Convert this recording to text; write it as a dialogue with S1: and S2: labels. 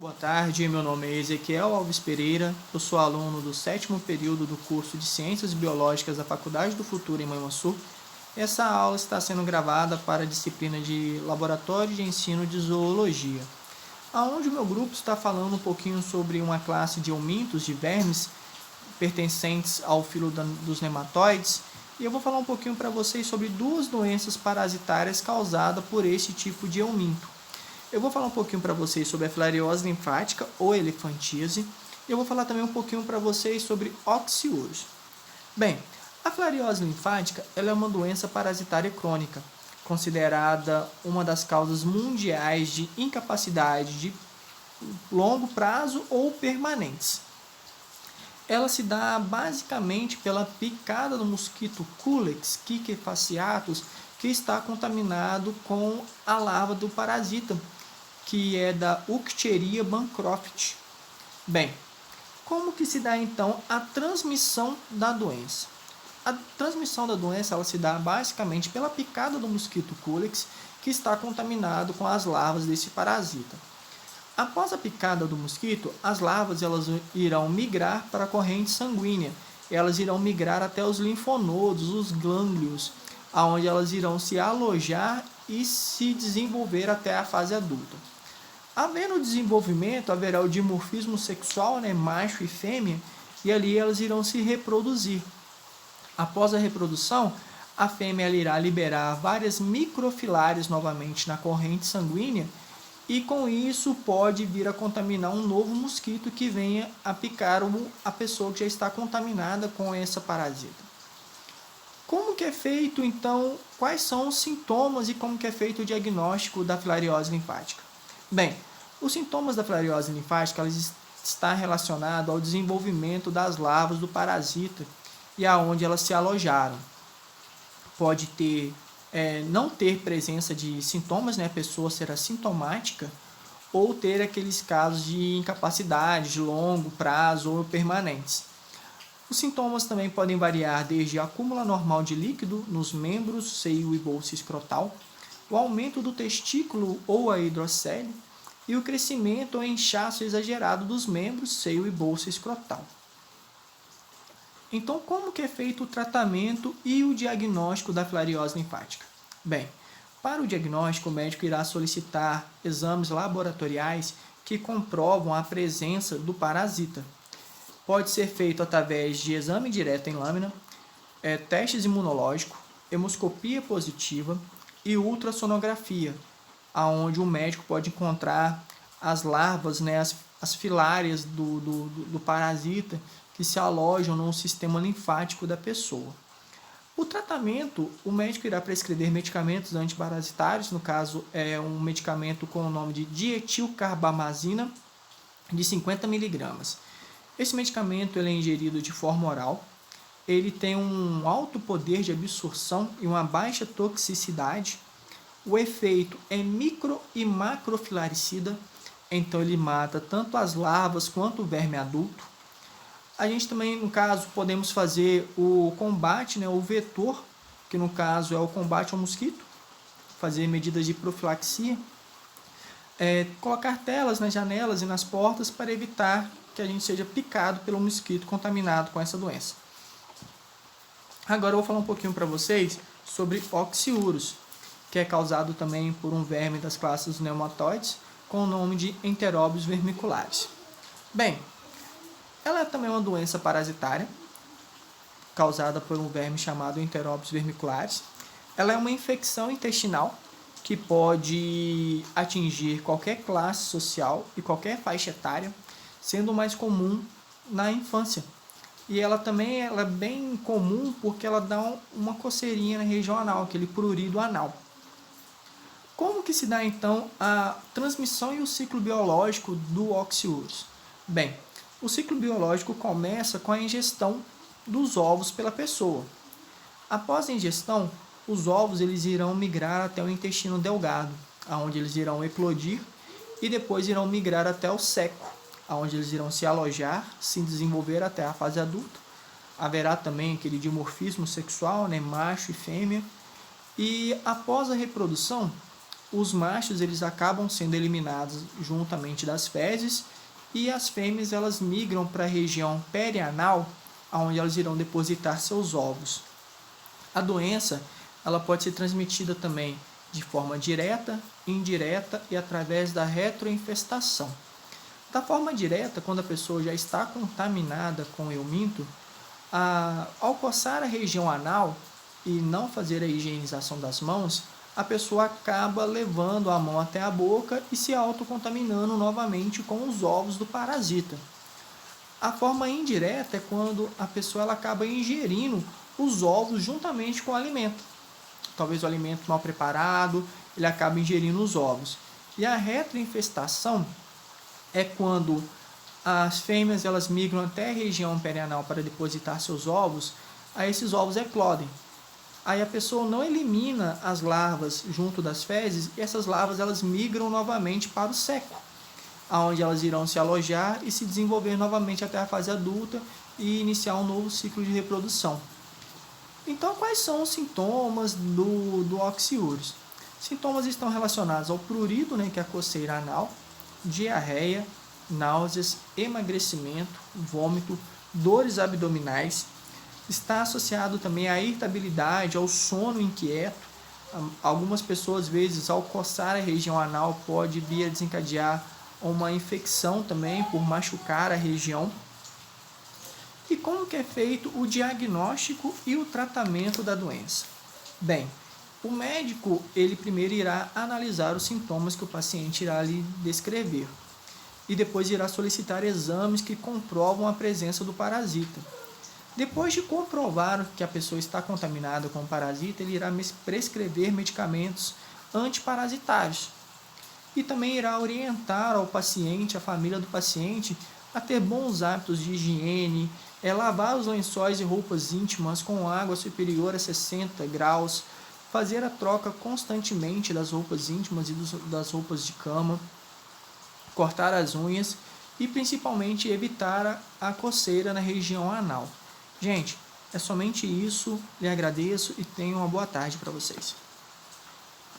S1: Boa tarde, meu nome é Ezequiel Alves Pereira, eu sou aluno do 7º período do curso de Ciências Biológicas da Faculdade do Futuro em Manhuaçu. Essa aula está sendo gravada para a disciplina de Laboratório de Ensino de Zoologia, onde o meu grupo está falando um pouquinho sobre uma classe de eumintos, de vermes, pertencentes ao filo dos nematóides, e eu vou falar um pouquinho para vocês sobre duas doenças parasitárias causadas por esse tipo de euminto. Eu vou falar um pouquinho para vocês sobre a filariose linfática ou elefantíase. E eu vou falar também um pouquinho para vocês sobre oxiúros. Bem, a filariose linfática ela é uma doença parasitária crônica, considerada uma das causas mundiais de incapacidade de longo prazo ou permanentes. Ela se dá basicamente pela picada do mosquito Culex quiquefaciatus, que está contaminado com a larva do parasita, que é da Uchteria bancroft. Bem, como que se dá então a transmissão da doença? A transmissão da doença ela se dá basicamente pela picada do mosquito Culex, que está contaminado com as larvas desse parasita. Após a picada do mosquito, as larvas elas irão migrar para a corrente sanguínea. Elas irão migrar até os linfonodos, os glânglios, aonde elas irão se alojar e se desenvolver até a fase adulta. Havendo desenvolvimento, haverá o dimorfismo sexual, macho e fêmea, e ali elas irão se reproduzir. Após a reprodução, a fêmea irá liberar várias microfilárias novamente na corrente sanguínea, e com isso pode vir a contaminar um novo mosquito que venha a picar a pessoa que já está contaminada com essa parasita. Como que é feito, então, quais são os sintomas e como que é feito o diagnóstico da filariose linfática? Bem, os sintomas da filariose linfática estão relacionados ao desenvolvimento das larvas do parasita e aonde elas se alojaram. Pode não ter presença de sintomas, a pessoa ser assintomática, ou ter aqueles casos de incapacidade de longo prazo ou permanentes. Os sintomas também podem variar desde acúmulo anormal de líquido nos membros, seio e bolsa escrotal, o aumento do testículo ou a hidrocele e o crescimento ou inchaço exagerado dos membros, seio e bolsa escrotal. Então, como que é feito o tratamento e o diagnóstico da filariose linfática? Bem, para o diagnóstico, o médico irá solicitar exames laboratoriais que comprovam a presença do parasita. Pode ser feito através de exame direto em lâmina, testes imunológicos, hemoscopia positiva e ultrassonografia, aonde o médico pode encontrar as larvas, as filárias do parasita que se alojam no sistema linfático da pessoa. O tratamento, o médico irá prescrever medicamentos antiparasitários, no caso é um medicamento com o nome de dietilcarbamazina de 50 mg. Esse medicamento ele é ingerido de forma oral, ele tem um alto poder de absorção e uma baixa toxicidade. O efeito é micro e macrofilaricida, então ele mata tanto as larvas quanto o verme adulto. A gente também, no caso, podemos fazer o combate, o vetor, que no caso é o combate ao mosquito, fazer medidas de profilaxia, colocar telas nas janelas e nas portas para evitar que a gente seja picado pelo mosquito contaminado com essa doença. Agora eu vou falar um pouquinho para vocês sobre oxiúros, que é causado também por um verme das classes dos nematóides, com o nome de Enterobius vermicularis. Bem, ela é também uma doença parasitária, causada por um verme chamado Enterobius vermicularis. Ela é uma infecção intestinal que pode atingir qualquer classe social e qualquer faixa etária, sendo mais comum na infância. E ela também é bem comum porque ela dá uma coceirinha na região anal, aquele prurido anal. Como que se dá então a transmissão e o ciclo biológico do oxiúros? Bem, o ciclo biológico começa com a ingestão dos ovos pela pessoa. Após a ingestão, os ovos eles irão migrar até o intestino delgado, onde eles irão eclodir e depois irão migrar até o seco, onde eles irão se alojar, se desenvolver até a fase adulta. Haverá também aquele dimorfismo sexual, macho e fêmea. E após a reprodução, os machos eles acabam sendo eliminados juntamente das fezes e as fêmeas elas migram para a região perianal, onde elas irão depositar seus ovos. A doença ela pode ser transmitida também de forma direta, indireta e através da retroinfestação. Da forma direta, quando a pessoa já está contaminada com euminto, ao coçar a região anal e não fazer a higienização das mãos, a pessoa acaba levando a mão até a boca e se autocontaminando novamente com os ovos do parasita. A forma indireta é quando a pessoa ela acaba ingerindo os ovos juntamente com o alimento. Talvez o alimento mal preparado, ele acaba ingerindo os ovos. E a retroinfestação é quando as fêmeas elas migram até a região perianal para depositar seus ovos, aí esses ovos eclodem. Aí a pessoa não elimina as larvas junto das fezes e essas larvas elas migram novamente para o seco, onde elas irão se alojar e se desenvolver novamente até a fase adulta e iniciar um novo ciclo de reprodução. Então, quais são os sintomas do oxiúris? Sintomas estão relacionados ao prurido, que é a coceira anal, diarreia, náuseas, emagrecimento, vômito, dores abdominais. Está associado também à irritabilidade, ao sono inquieto. Algumas pessoas, às vezes, ao coçar a região anal, pode vir a desencadear uma infecção também por machucar a região. E como que é feito o diagnóstico e o tratamento da doença? Bem, o médico ele primeiro irá analisar os sintomas que o paciente irá lhe descrever e depois irá solicitar exames que comprovam a presença do parasita. Depois de comprovar que a pessoa está contaminada com o parasita, ele irá prescrever medicamentos antiparasitários e também irá orientar ao paciente, a família do paciente, a ter bons hábitos de higiene, lavar os lençóis e roupas íntimas com água superior a 60 graus, fazer a troca constantemente das roupas íntimas e das roupas de cama, cortar as unhas e principalmente evitar a coceira na região anal. Gente, é somente isso, lhe agradeço e tenho uma boa tarde para vocês.